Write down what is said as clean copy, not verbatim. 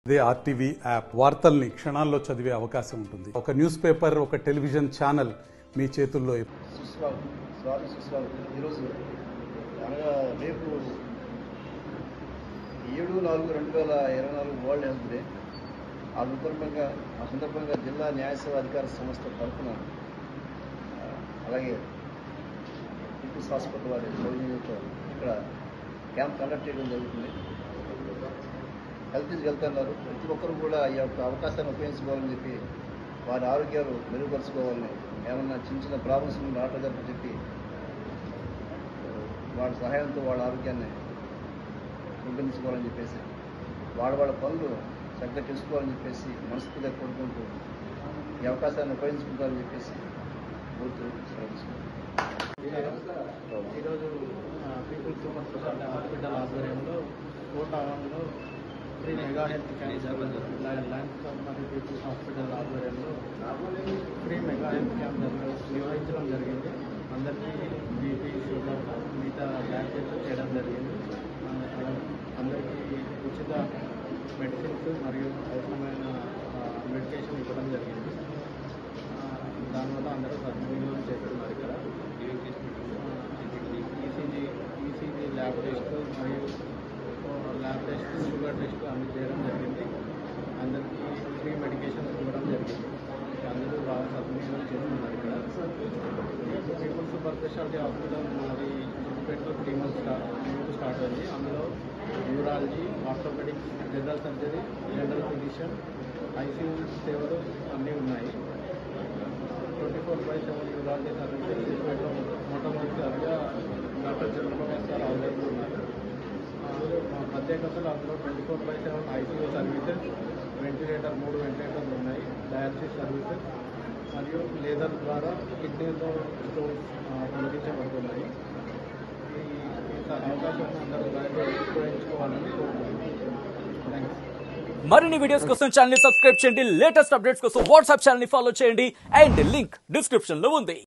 ఇదే RTV app వార్తల్ని క్షణాల్లో చదివే అవకాశం ఉంటుంది. ఒక న్యూస్ పేపర్, ఒక టెలివిజన్ ఛానల్ మీ చేతుల్లో. ఈరోజు అనగా రేపు 7/4/2024 వరల్డ్ హెల్త్ డే. ఆ సందర్భంగా జిల్లా న్యాయ సేవా అధికార సంస్థ తరఫున అలాగే పీపుల్స్ హాస్పిటల్ వారి సౌజన్యంతో ఇక్కడ క్యాంప్ కండక్ట్ చేయడం జరుగుతుంది. హెల్త్ ఈజ్ వెల్త్ అన్నారు. ప్రతి ఒక్కరు కూడా ఈ యొక్క అవకాశాన్ని ఉపయోగించుకోవాలని చెప్పి వారి ఆరోగ్యాలు మెరుగుపరుచుకోవాలని, ఏమన్నా చిన్న చిన్న ప్రాబ్లమ్స్ డాక్టర్ గారికి చెప్పి వాళ్ళ సహాయంతో వాళ్ళ ఆరోగ్యాన్ని పెంపొందించుకోవాలని చెప్పేసి వాళ్ళ పనులు చక్కగా చేసుకోవాలని చెప్పేసి మనస్ఫూర్తిగా కోరుకుంటూ ఈ అవకాశాన్ని ఉపయోగించుకుంటారని చెప్పేసి కోరుతూ ఈరోజు పీపుల్స్ సూపర్ స్పెషాలిటీ హాస్పిటల్ ఆధ్వర్యంలో కోటాలో free mega health camp lands మరియు పీపుల్స్ హాస్పిటల్ ఆధ్వర్యంలో ఫ్రీ మెగా హెల్త్ క్యాంప్ నిర్వహించడం జరిగింది. అందరికీ బీపీ, షుగర్, మిగతా బ్లడ్ టెస్ట్ చేయడం జరిగింది. అందరికీ ఉచిత మెడిసిన్స్ మరియు అవసరమైన మెడికేషన్ ఇవ్వడం జరిగింది. దానివల్ల అందరూ సద్వినియోగం చేస్తున్నారు. ఇక్కడ ఈసీజీ ల్యాబ్ టెస్ట్ మరియు ల్యాబ్ టెస్ట్, షుగర్ టెస్ట్ అన్ని చేయడం జరిగింది. అందరికీ ఫ్రీ మెడికేషన్ ఇవ్వడం జరిగింది. అందరూ బాగా సద్వినియోగం చేస్తున్నారు. ఇక్కడ పీపుల్స్ సూపర్ స్పెషాలిటీ హాస్పిటల్ మాది సిద్దిపేటలో 3 months స్టార్ట్ అయింది. అందులో neurology, orthopaedics, general surgery, general physician, ICU సేవలు అన్నీ ఉన్నాయి. 24/7 న్యూరాలజీ సర్వీసెస్ సిద్దిపేటలో మొట్టమొదటిసారిగా డాక్టర్ చంద్రబాబు సార్ అవైలబుల్ ఉన్నారు. ప్రత్యేకతలు అందులో 24/7 ఐసీయూ సర్వీసెస్, వెంటిలేటర్ 3 వెంటిలేటర్లు ఉన్నాయి, డయాలసిస్ సర్వీసెస్ మరియు లేజర్ ద్వారా కిడ్నీలో స్టోన్స్ తొలగించబడుతున్నాయి. ఈ అవకాశాన్ని అందరూ ఉపయోగించుకోవాలని కోరుకుంటున్నాను. మరిన్ని వీడియోస్ కోసం ఛానల్ ని సబ్స్క్రైబ్ చేయండి. లేటెస్ట్ అప్డేట్స్ కోసం వాట్సాప్ ఛానల్ ని ఫాలో చేయండి. అండ్ లింక్ డిస్క్రిప్షన్ లో ఉంది.